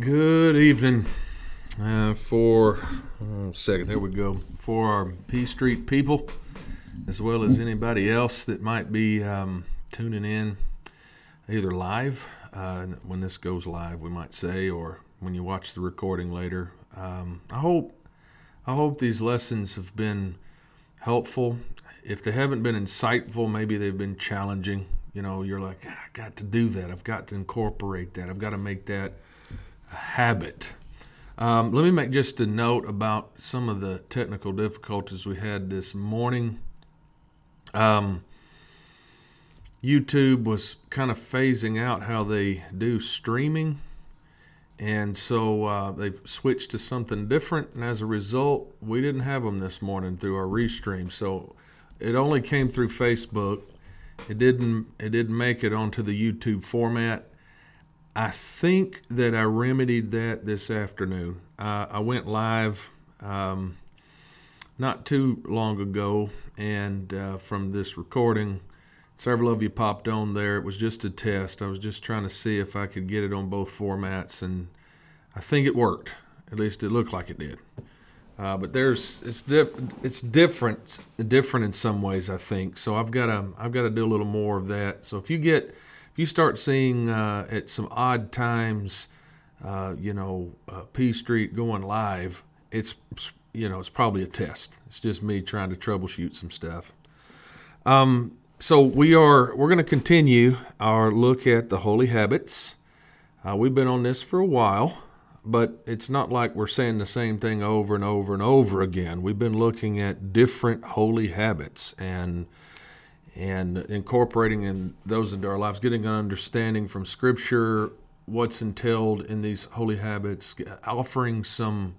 Good evening. For a second, there we go. For our P Street people, as well as anybody else that might be tuning in, either live when this goes live, we might say, or when you watch the recording later. I hope these lessons have been helpful. If they haven't been insightful, maybe they've been challenging. You know, you're like, I got to do that. I've got to incorporate that. I've got to make that a habit. Let me make just a note about some of the technical difficulties we had this morning. YouTube was kind of phasing out how they do streaming, and so they've switched to something different, and as a result, we didn't have them this morning through our restream. So it only came through Facebook. It didn't make it onto the YouTube format. I think that I remedied that this afternoon. I went live not too long ago, and from this recording, several of you popped on there. It was just a test. I was just trying to see if I could get it on both formats, and I think it worked. At least it looked like it did. But it's different in some ways, I think. So I've got to do a little more of that. So if you start seeing at some odd times, P Street going live, it's probably a test. It's just me trying to troubleshoot some stuff. So we're going to continue our look at the holy habits. We've been on this for a while, but it's not like we're saying the same thing over and over and over again. We've been looking at different holy habits and incorporating those into our lives, getting an understanding from Scripture, what's entailed in these holy habits, offering some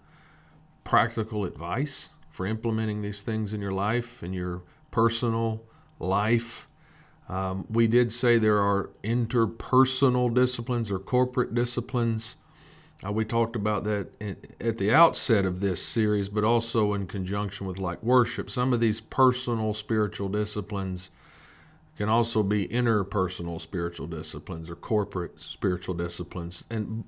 practical advice for implementing these things in your life, in your personal life. We did say there are interpersonal disciplines or corporate disciplines. We talked about that at the outset of this series, but also in conjunction with like worship. Some of these personal spiritual disciplines can also be interpersonal spiritual disciplines or corporate spiritual disciplines, and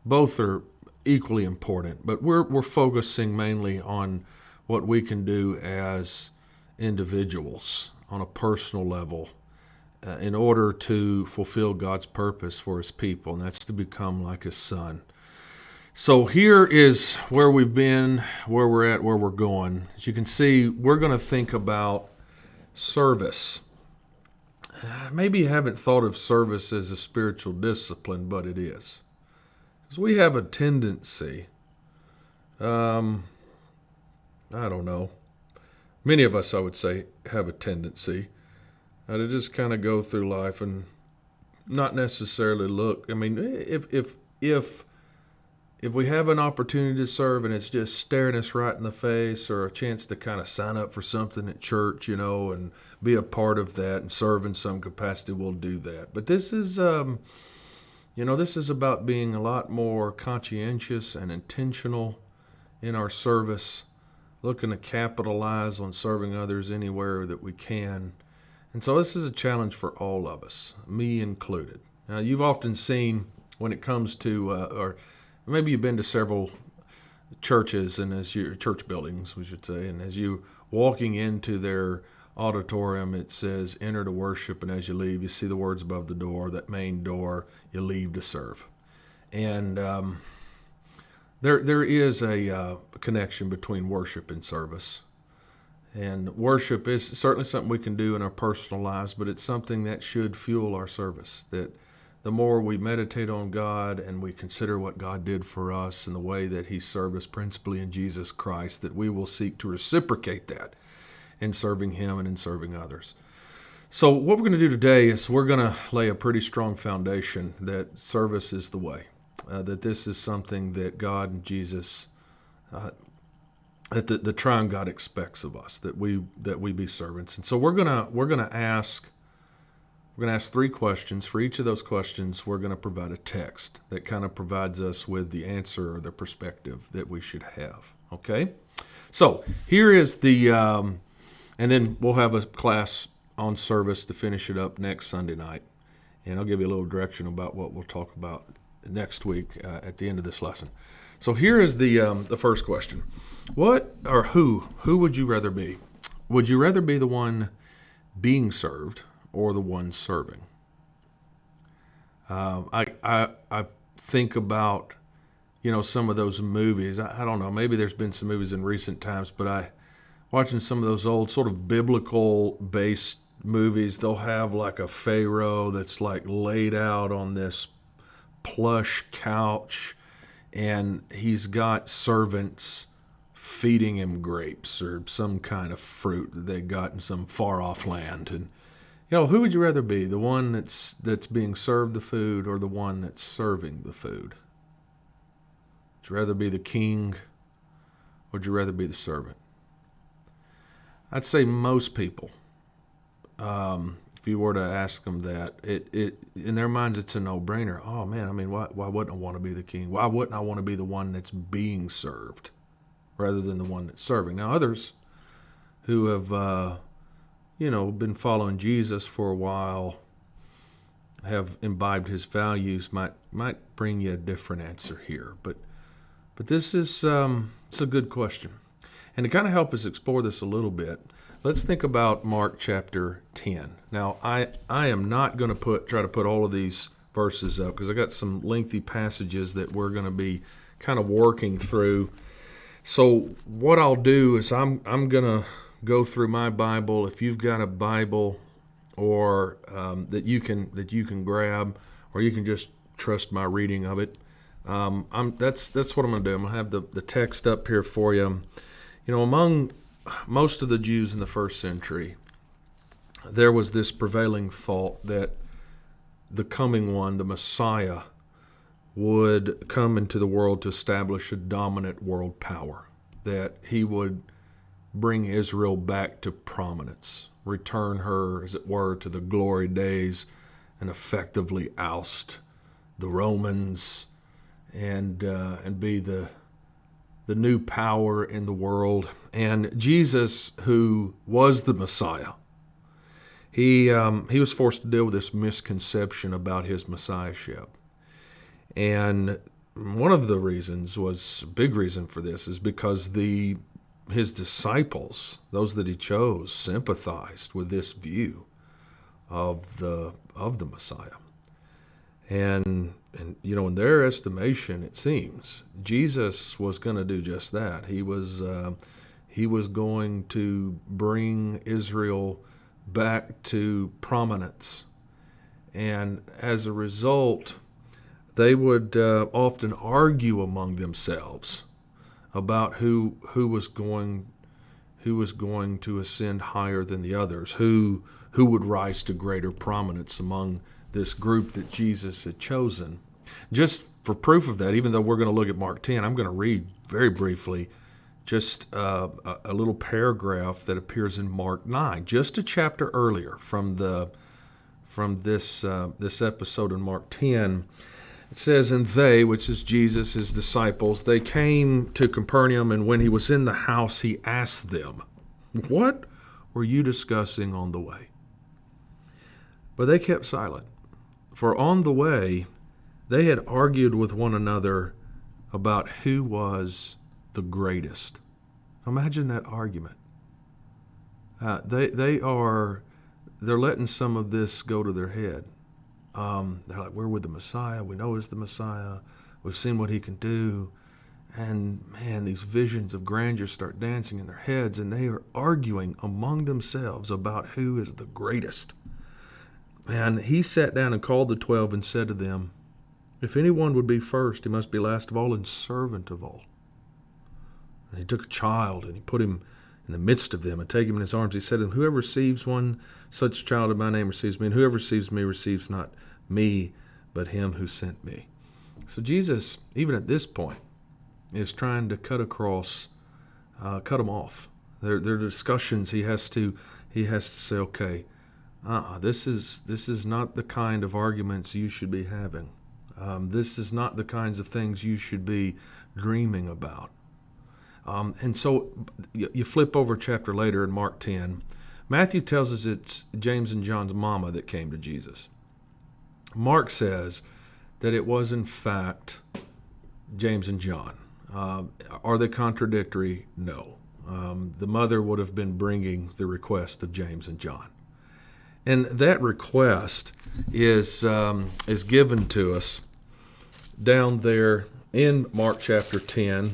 both are equally important. But we're focusing mainly on what we can do as individuals on a personal level in order to fulfill God's purpose for His people, and that's to become like His Son. So here is where we've been, where we're at, where we're going. As you can see, we're going to think about service. Maybe you haven't thought of service as a spiritual discipline, but it is. Because we have a tendency, I don't know, many of us, I would say, have a tendency to just kind of go through life and not necessarily look. I mean, if we have an opportunity to serve and it's just staring us right in the face, or a chance to kind of sign up for something at church, and be a part of that and serve in some capacity, we'll do that. But this is, this is about being a lot more conscientious and intentional in our service, looking to capitalize on serving others anywhere that we can. And so this is a challenge for all of us, me included. Now, you've often seen when it comes to, or maybe you've been to several churches, and as your church buildings, we should say, and as you walking into their auditorium, it says enter to worship, and as you leave, you see the words above the door, that main door, you leave to serve. And there is a connection between worship and service. And worship is certainly something we can do in our personal lives, but it's something that should fuel our service, that the more we meditate on God and we consider what God did for us and the way that He served us principally in Jesus Christ, that we will seek to reciprocate that in serving Him and in serving others. So what we're going to do today is we're going to lay a pretty strong foundation that service is the way, that this is something that God and Jesus, that the triune God expects of us, that we be servants. And so we're gonna ask three questions. For each of those questions, we're going to provide a text that kind of provides us with the answer or the perspective that we should have. Okay? So here is the, and then we'll have a class on service to finish it up next Sunday night. And I'll give you a little direction about what we'll talk about next week at the end of this lesson. So here is the first question: What or who would you rather be? Would you rather be the one being served or the one serving? I think about some of those movies. I don't know. Maybe there's been some movies in recent times, but watching some of those old sort of biblical based movies, they'll have like a pharaoh that's like laid out on this plush couch, and he's got servants feeding him grapes or some kind of fruit that they got in some far off land. And who would you rather be? The one that's being served the food or the one that's serving the food? Would you rather be the king or would you rather be the servant? I'd say most people, if you were to ask them that, it in their minds it's a no-brainer. Oh man, I mean, why wouldn't I want to be the king? Why wouldn't I want to be the one that's being served rather than the one that's serving? Now others who have been following Jesus for a while, have imbibed his values, might bring you a different answer here. But this is it's a good question. And to kind of help us explore this a little bit, let's think about Mark chapter 10. Now, I am not going to try to put all of these verses up because I got some lengthy passages that we're going to be kind of working through. So what I'll do is I'm going to go through my Bible. If you've got a Bible or that you can grab, or you can just trust my reading of it, that's what I'm going to do. I'm going to have the text up here for you. Among most of the Jews in the first century, there was this prevailing thought that the coming one, the Messiah, would come into the world to establish a dominant world power, that he would bring Israel back to prominence, return her, as it were, to the glory days, and effectively oust the Romans and be the new power in the world. And Jesus, who was the Messiah, he was forced to deal with this misconception about his messiahship. And one of the reasons a big reason for this is because his disciples, those that he chose, sympathized with this view of the Messiah. And in their estimation, it seems Jesus was going to do just that. He was going to bring Israel back to prominence, and as a result, they would often argue among themselves about who was going to ascend higher than the others, who would rise to greater prominence among this group that Jesus had chosen. Just for proof of that, even though we're going to look at Mark 10, I'm going to read very briefly just a little paragraph that appears in Mark 9, just a chapter earlier from this episode in Mark 10. It says, "And they," which is Jesus, his disciples, "they came to Capernaum, and when he was in the house, he asked them, 'What were you discussing on the way?' But they kept silent, for on the way they had argued with one another about who was the greatest." Imagine that argument. They're letting some of this go to their head. They're like, "We're with the Messiah. We know he's the Messiah. We've seen what he can do." And man, these visions of grandeur start dancing in their heads, and they are arguing among themselves about who is the greatest. And he sat down and called the 12 and said to them, "If anyone would be first, he must be last of all and servant of all." And he took a child and he put him in the midst of them, and taking him in his arms, he said to them, "Whoever receives one such child in my name receives me, and whoever receives me receives not me, but him who sent me." So Jesus, even at this point, is trying to cut them off. Their discussions, he has to say, okay, this is not the kind of arguments you should be having. This is not the kinds of things you should be dreaming about. And so you flip over a chapter later in Mark 10. Matthew tells us it's James and John's mama that came to Jesus. Mark says that it was in fact James and John. Are they contradictory? No. The mother would have been bringing the request of James and John. And that request is given to us down there in Mark chapter 10,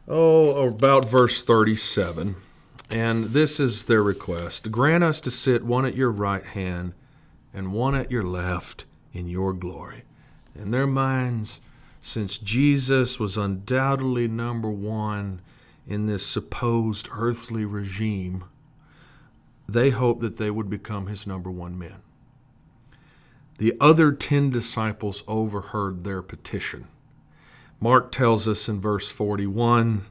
about verse 37. And this is their request. Grant us to sit one at your right hand and one at your left in your glory. In their minds, since Jesus was undoubtedly number one in this supposed earthly regime, they hoped that they would become his number one men. The other 10 disciples overheard their petition. Mark tells us in verse 41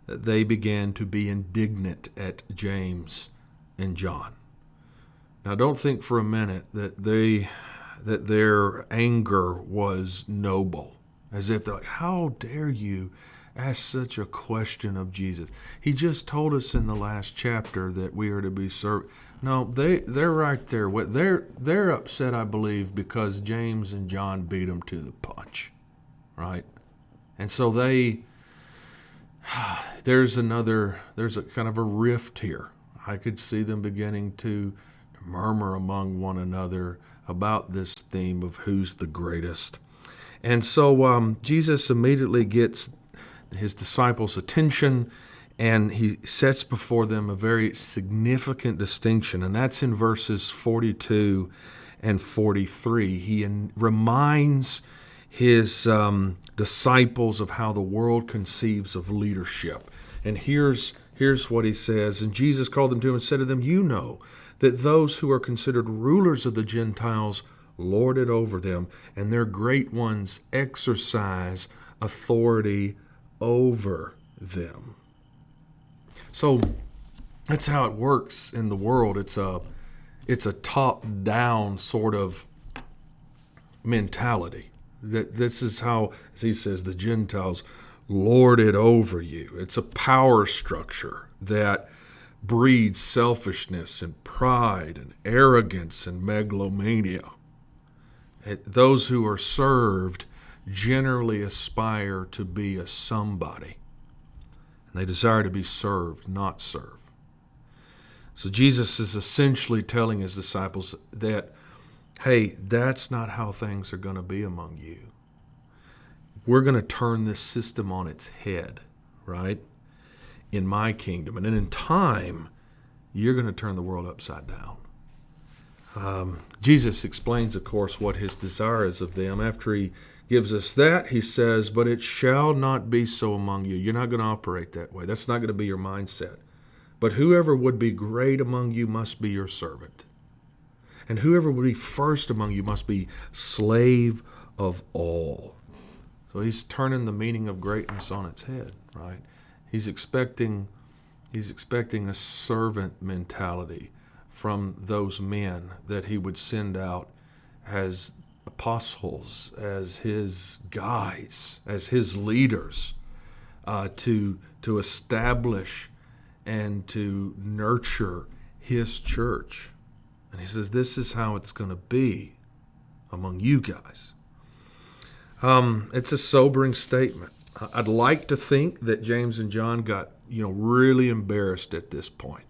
that they began to be indignant at James and John. Now, don't think for a minute that their anger was noble, as if they're like, how dare you ask such a question of Jesus? He just told us in the last chapter that we are to be served. No, they're right there. They're upset, I believe, because James and John beat them to the punch, right? And so there's a kind of a rift here. I could see them beginning to murmur among one another about this theme of who's the greatest. And so Jesus immediately gets his disciples' attention, and he sets before them a very significant distinction, and that's in verses 42 and 43. He reminds his disciples of how the world conceives of leadership. And here's what he says. And Jesus called them to him and said to them, you know that those who are considered rulers of the Gentiles lord it over them, and their great ones exercise authority over them. So that's how it works in the world. It's a top-down sort of mentality. That this is how, as he says, the Gentiles lord it over you. It's a power structure that breeds selfishness and pride and arrogance and megalomania. Those who are served generally aspire to be a somebody. And they desire to be served, not serve. So Jesus is essentially telling his disciples that, hey, that's not how things are going to be among you. We're going to turn this system on its head, right? In my kingdom. And then in time, you're going to turn the world upside down. Jesus explains, of course, what his desire is of them. After he gives us that, he says, but it shall not be so among you. You're not going to operate that way. That's not going to be your mindset. But whoever would be great among you must be your servant. And whoever would be first among you must be slave of all. So he's turning the meaning of greatness on its head, right? He's expecting a servant mentality from those men that he would send out as apostles, as his guides, as his leaders, to establish and to nurture his church. And he says, this is how it's going to be among you guys. It's a sobering statement. I'd like to think that James and John got, really embarrassed at this point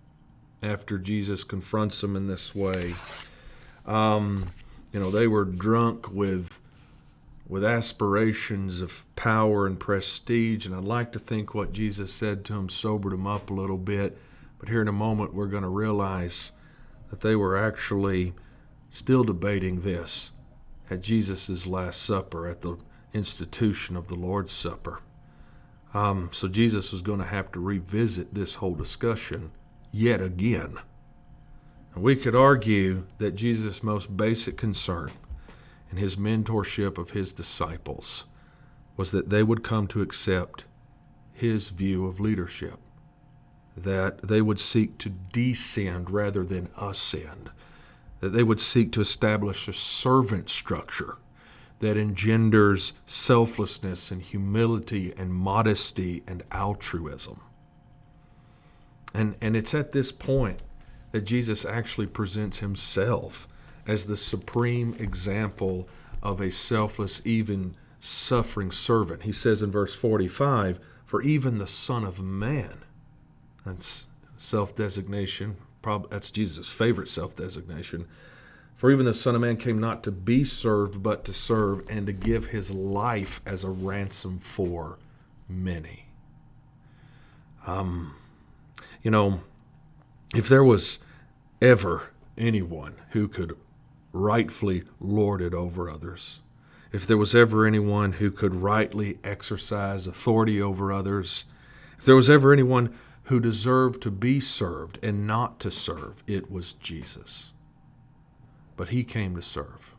after Jesus confronts them in this way. They were drunk with aspirations of power and prestige, and I'd like to think what Jesus said to them sobered them up a little bit. But here in a moment, we're going to realize that they were actually still debating this at Jesus' Last Supper, at the institution of the Lord's Supper. So Jesus was going to have to revisit this whole discussion yet again. And we could argue that Jesus' most basic concern in his mentorship of his disciples was that they would come to accept his view of leadership, that they would seek to descend rather than ascend, that they would seek to establish a servant structure that engenders selflessness and humility and modesty and altruism. And it's at this point that Jesus actually presents himself as the supreme example of a selfless, even suffering servant. He says in verse 45, for even the Son of Man, that's self-designation, that's Jesus' favorite self-designation, for even the Son of Man came not to be served, but to serve and to give his life as a ransom for many. If there was ever anyone who could rightfully lord it over others, if there was ever anyone who could rightly exercise authority over others, if there was ever anyone who deserved to be served and not to serve, it was Jesus. But he came to serve.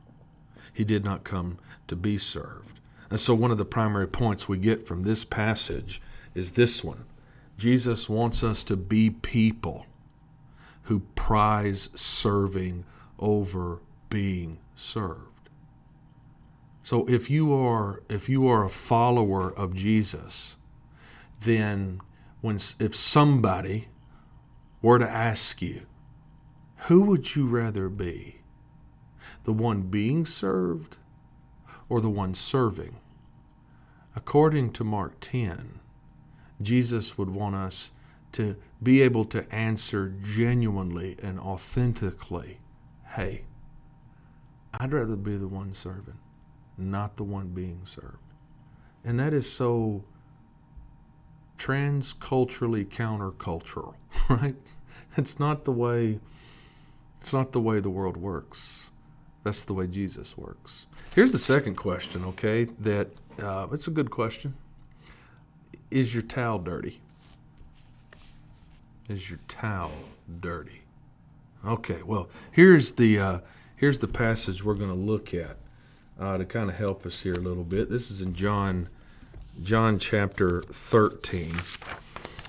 He did not come to be served. And so one of the primary points we get from this passage is this one. Jesus wants us to be people who prize serving over being served. So if you are a follower of Jesus, then if somebody were to ask you, who would you rather be? The one being served or the one serving? According to Mark 10, Jesus would want us to be able to answer genuinely and authentically, hey, I'd rather be the one serving, not the one being served. And that is so transculturally countercultural, right? It's not the way the world works. That's the way Jesus works. Here's the second question, okay, that it's a good question. Is your towel dirty? Is your towel dirty? Okay, well, here's the passage we're going to look at to kind of help us here a little bit. This is in John chapter 13.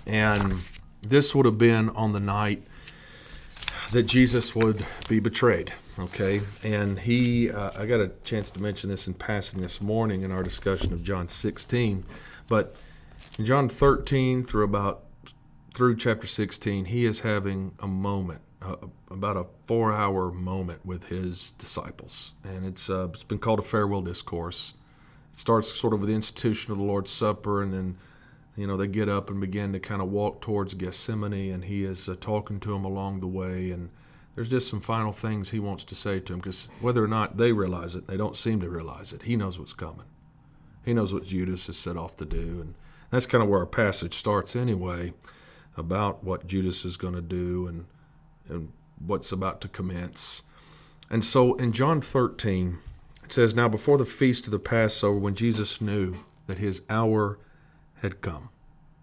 And this would have been on the night that Jesus would be betrayed. Okay, and I got a chance to mention this in passing this morning in our discussion of John 16, but in John 13 through chapter 16, he is having a moment, about a 4-hour moment with his disciples, and it's been called a farewell discourse. It starts sort of with the institution of the Lord's Supper, and then they get up and begin to kind of walk towards Gethsemane, and he is talking to them along the way, and there's just some final things he wants to say to them, because whether or not they realize it, they don't seem to realize it. He knows what's coming. He knows what Judas has set off to do, and that's kind of where our passage starts anyway, about what Judas is going to do and what's about to commence. And so in John 13, it says, now before the feast of the Passover, when Jesus knew that his hour had come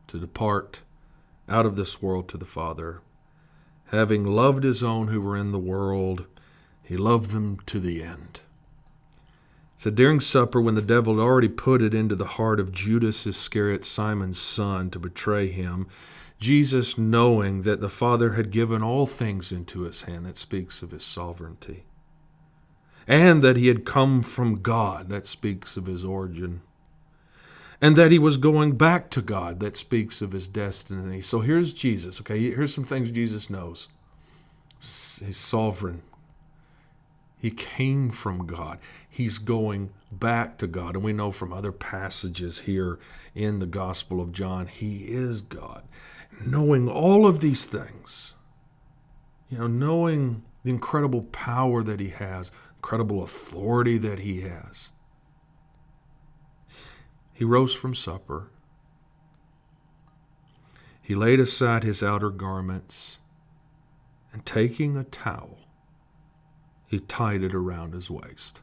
to depart out of this world to the Father, having loved his own who were in the world, he loved them to the end. So during supper, when the devil had already put it into the heart of Judas Iscariot, Simon's son, to betray him, Jesus, knowing that the Father had given all things into his hand, that speaks of his sovereignty, and that he had come from God, that speaks of his origin, and that he was going back to God, that speaks of his destiny. So here's Jesus, okay? Here's some things Jesus knows. He's sovereign. He came from God. He's going back to God. And we know from other passages here in the Gospel of John, he is God. Knowing all of these things, knowing the incredible power that he has, incredible authority that he has, he rose from supper. He laid aside his outer garments, and taking a towel, he tied it around his waist.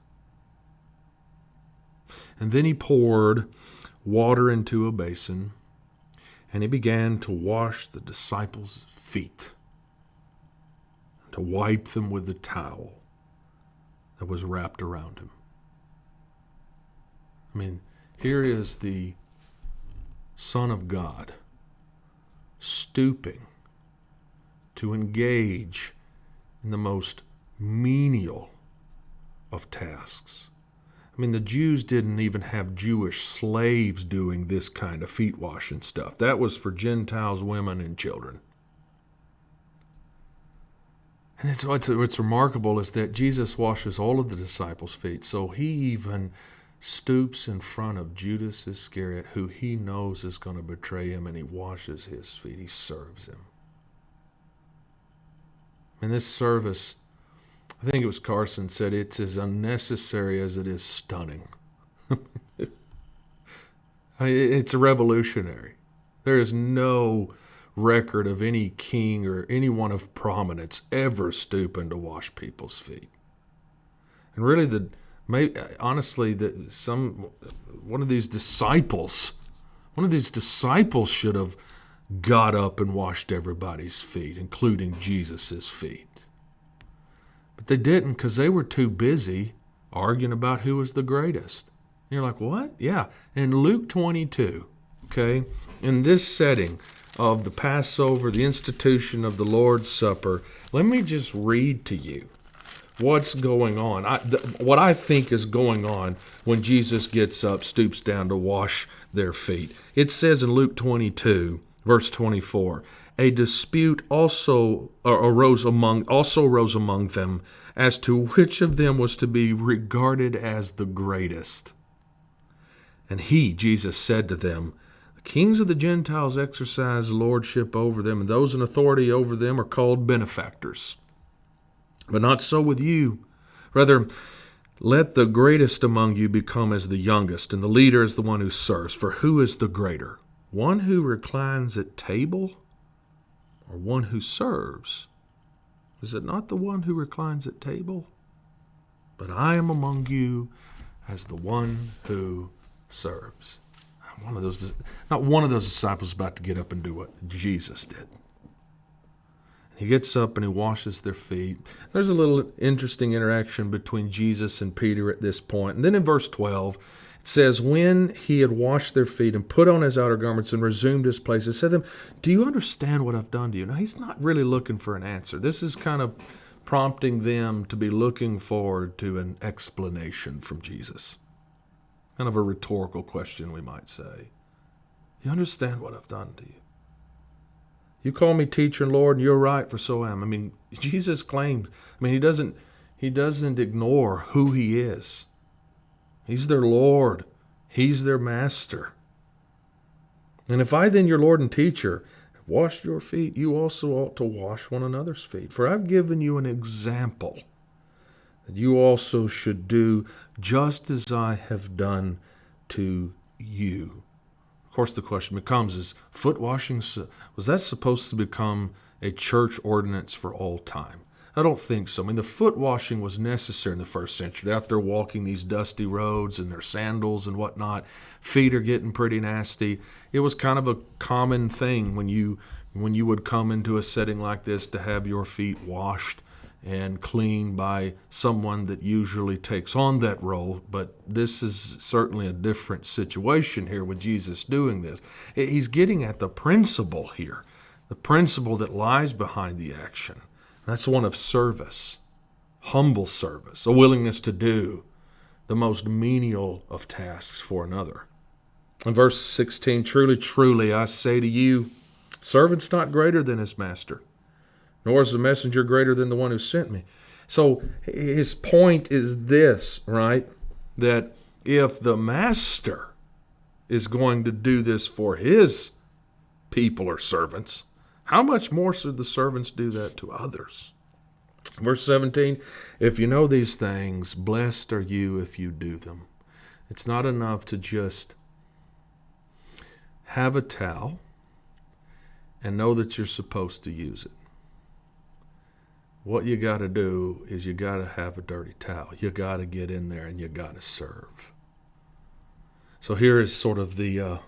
And then he poured water into a basin, and he began to wash the disciples' feet, to wipe them with the towel that was wrapped around him. I mean, here is the Son of God stooping to engage in the most menial of tasks. I mean, the Jews didn't even have Jewish slaves doing this kind of feet washing stuff. That was for Gentiles, women, and children. And what's remarkable is that Jesus washes all of the disciples' feet. So he even stoops in front of Judas Iscariot, who he knows is going to betray him, and he washes his feet. He serves him. In this service, I think it was Carson said, it's as unnecessary as it is stunning. It's a revolutionary. There is no record of any king or anyone of prominence ever stooping to wash people's feet. And really, one of these disciples should have got up and washed everybody's feet, including Jesus's feet. But they didn't, because they were too busy arguing about who was the greatest. And you're like, what? Yeah. In Luke 22, okay, in this setting of the Passover, the institution of the Lord's Supper, let me just read to you what's going on. What I think is going on when Jesus gets up, stoops down to wash their feet. It says in Luke 22, verse 24, a dispute also rose among them as to which of them was to be regarded as the greatest. And Jesus, said to them, the kings of the Gentiles exercise lordship over them, and those in authority over them are called benefactors. But not so with you. Rather, let the greatest among you become as the youngest, and the leader as the one who serves. For who is the greater, one who reclines at table or one who serves? Is it not the one who reclines at table? But I am among you as the one who serves. Not one of those disciples is about to get up and do what Jesus did. He gets up and he washes their feet. There's a little interesting interaction between Jesus and Peter at this point. And then in verse 12, it says, when he had washed their feet and put on his outer garments and resumed his place, he said to them, do you understand what I've done to you? Now, he's not really looking for an answer. This is kind of prompting them to be looking forward to an explanation from Jesus. Kind of a rhetorical question, we might say. You understand what I've done to you? You call me teacher and Lord, and you're right, for so am. I mean, Jesus claims, he doesn't ignore who he is. He's their Lord. He's their master. And if I then, your Lord and teacher, have washed your feet, you also ought to wash one another's feet. For I've given you an example that you also should do just as I have done to you. Of course, the question becomes, is foot washing, was that supposed to become a church ordinance for all time? I don't think so. The foot washing was necessary in the first century. They're out there walking these dusty roads in their sandals and whatnot. Feet are getting pretty nasty. It was kind of a common thing when you would come into a setting like this to have your feet washed and cleaned by someone that usually takes on that role. But this is certainly a different situation here with Jesus doing this. He's getting at the principle here, the principle that lies behind the action. That's one of service, humble service, a willingness to do the most menial of tasks for another. In verse 16, truly, truly, I say to you, servant's not greater than his master, nor is the messenger greater than the one who sent me. So his point is this, right? That if the master is going to do this for his people or servants, how much more should the servants do that to others? Verse 17, if you know these things, blessed are you if you do them. It's not enough to just have a towel and know that you're supposed to use it. What you got to do is you got to have a dirty towel. You got to get in there and you got to serve. So here is sort of the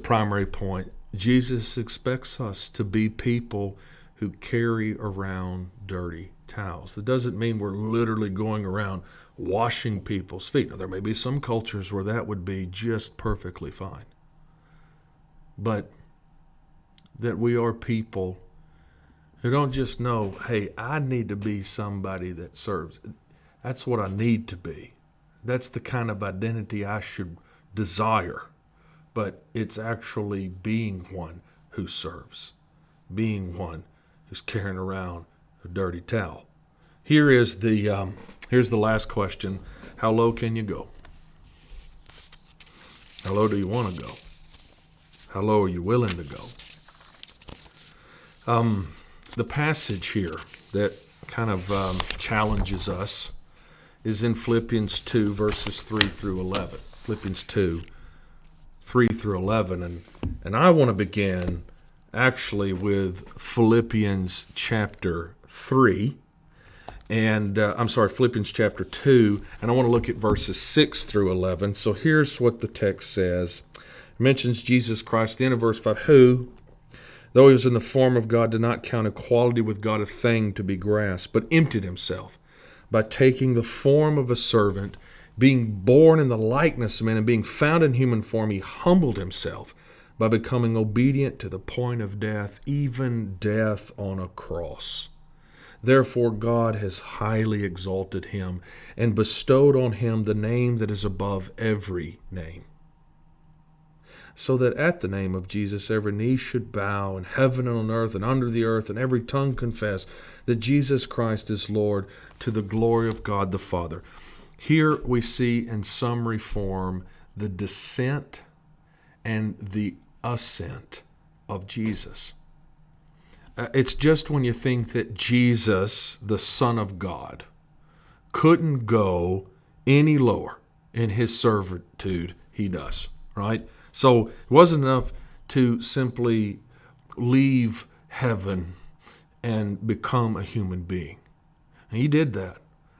primary point. Jesus expects us to be people who carry around dirty towels. It doesn't mean we're literally going around washing people's feet. Now, there may be some cultures where that would be just perfectly fine. But that we are people who don't just know, hey, I need to be somebody that serves. That's what I need to be. That's the kind of identity I should desire. But it's actually being one who serves, being one who's carrying around a dirty towel. Here's the last question. How low can you go? How low do you want to go? How low are you willing to go? The passage here that kind of challenges us is in Philippians 2, verses 3 through 11. Philippians 2, 3 through 11. And I want to begin actually with Philippians chapter 3. And Philippians chapter 2. And I want to look at verses 6 through 11. So here's what the text says. It mentions Jesus Christ. The end of verse 5. Who, though he was in the form of God, did not count equality with God a thing to be grasped, but emptied himself by taking the form of a servant, being born in the likeness of man, and being found in human form, he humbled himself by becoming obedient to the point of death, even death on a cross. Therefore God has highly exalted him and bestowed on him the name that is above every name, so that at the name of Jesus every knee should bow in heaven and on earth and under the earth, and every tongue confess that Jesus Christ is Lord, to the glory of God the Father. Here we see in summary form the descent and the ascent of Jesus. It's just when you think that Jesus, the Son of God, couldn't go any lower in his servitude, he does, right? So it wasn't enough to simply leave heaven and become a human being. And he did that.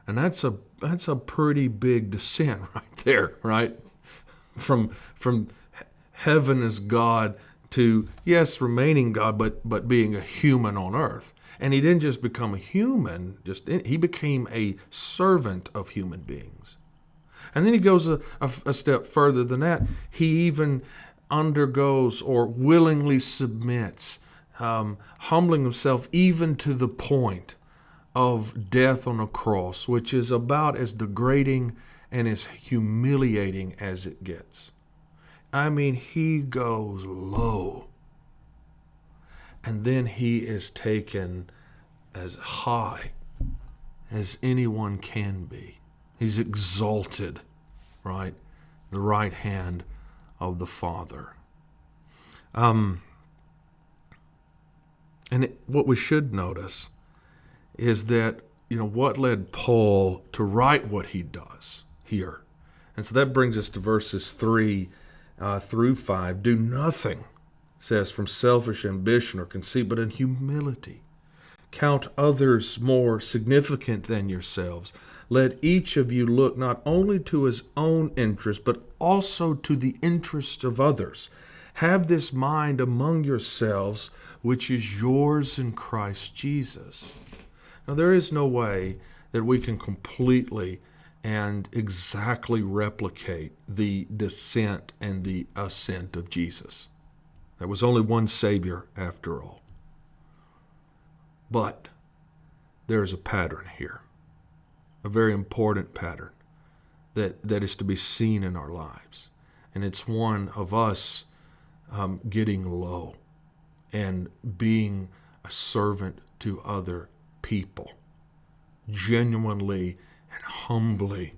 And that's a pretty big descent right there, right? From heaven as God to, yes, remaining God, but being a human on earth. And he didn't just become a human, he became a servant of human beings. And then he goes a step further than that. He even undergoes or willingly submits, humbling himself even to the point of death on a cross, which is about as degrading and as humiliating as it gets. I mean, he goes low, and then he is taken as high as anyone can be. He's exalted, right? The right hand of the Father. What we should notice is that, what led Paul to write what he does here. And so that brings us to verses 3 through 5. Do nothing, says, from selfish ambition or conceit, but in humility. Count others more significant than yourselves. Let each of you look not only to his own interest, but also to the interest of others. Have this mind among yourselves, which is yours in Christ Jesus. Now, there is no way that we can completely and exactly replicate the descent and the ascent of Jesus. There was only one Savior after all. But there is a pattern here, a very important pattern that is to be seen in our lives. And it's one of us getting low and being a servant to other people, genuinely and humbly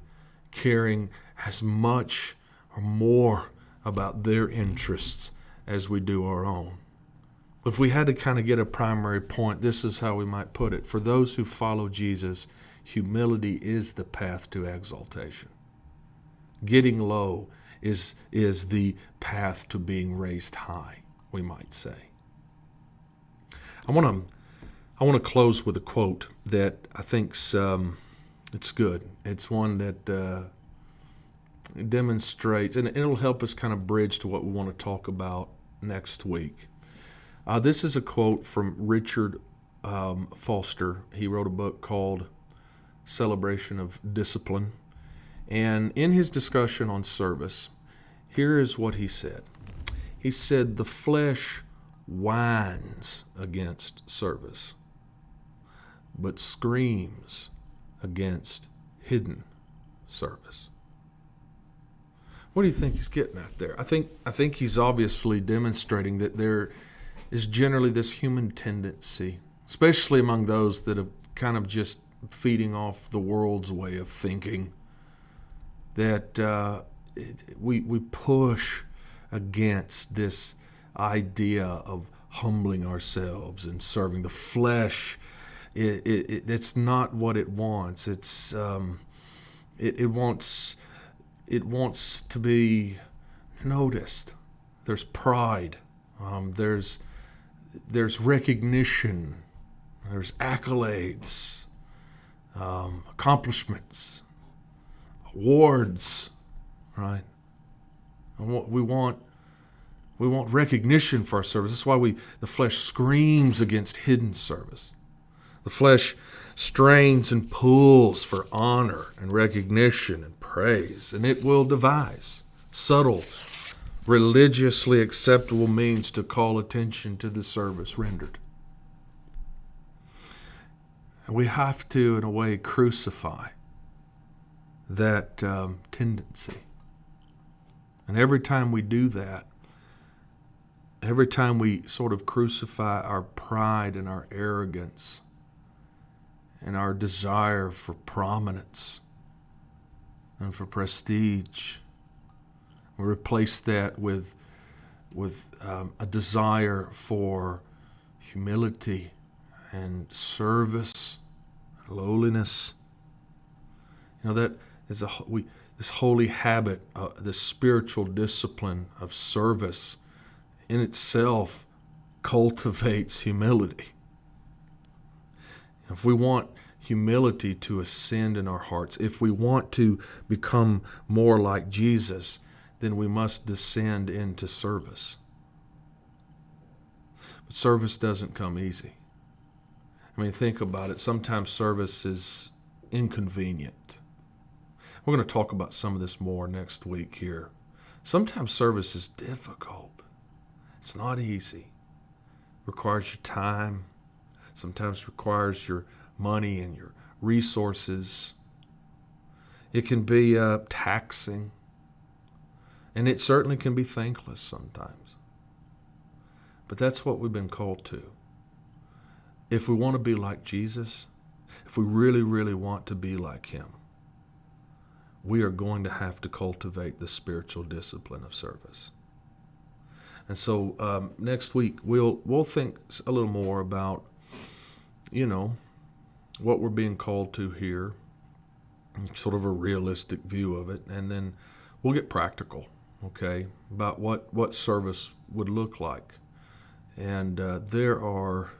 caring as much or more about their interests as we do our own. If we had to kind of get a primary point, this is how we might put it. For those who follow Jesus, humility is the path to exaltation. Getting low is the path to being raised high, we might say. I want to close with a quote that I think's it's good. It's one that demonstrates, and it'll help us kind of bridge to what we want to talk about next week. This is a quote from Richard Foster. He wrote a book called Celebration of Discipline. And in his discussion on service, here is what he said. He said, the flesh whines against service, but screams against hidden service. What do you think he's getting at there? I think he's obviously demonstrating that there is generally this human tendency, especially among those that have kind of just feeding off the world's way of thinking, that we push against this idea of humbling ourselves and serving the flesh. It's not what it wants. It wants to be noticed. There's pride. There's recognition. There's accolades, accomplishments, awards, right? And we want recognition for our service. That's why the flesh screams against hidden service. The flesh strains and pulls for honor and recognition and praise, and it will devise subtle, religiously acceptable means to call attention to the service rendered. And we have to, in a way, crucify that tendency. And every time we do that, every time we sort of crucify our pride and our arrogance and our desire for prominence and for prestige, we replace that with a desire for humility and service, lowliness. That is this holy habit, this spiritual discipline of service in itself cultivates humility. If we want humility to ascend in our hearts, if we want to become more like Jesus, then we must descend into service. But service doesn't come easy. I mean, think about it. Sometimes service is inconvenient. We're going to talk about some of this more next week here. Sometimes service is difficult. It's not easy. It requires your time. Sometimes requires your money and your resources. It can be taxing. And it certainly can be thankless sometimes. But that's what we've been called to. If we want to be like Jesus, if we really, really want to be like him, we are going to have to cultivate the spiritual discipline of service. And so next week we'll think a little more about, what we're being called to here, sort of a realistic view of it, and then we'll get practical, okay, about what service would look like. And there are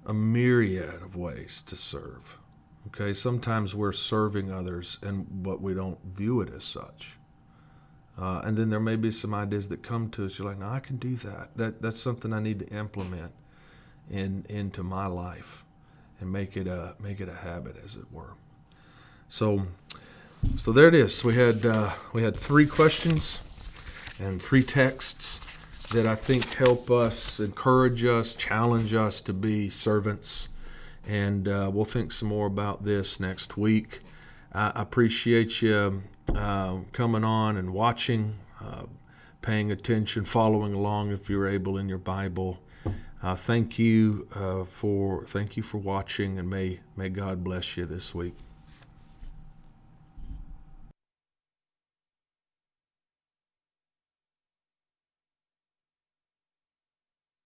a myriad of ways to serve. Okay, sometimes we're serving others, but we don't view it as such. And then there may be some ideas that come to us. You're like, no, I can do that. That's something I need to implement into my life and make it a habit, as it were. So there it is. We had 3 questions and 3 texts that I think help us, encourage us, challenge us to be servants. And we'll think some more about this next week. I appreciate you coming on and watching, paying attention, following along if you're able in your Bible. Thank you for watching, and may God bless you this week.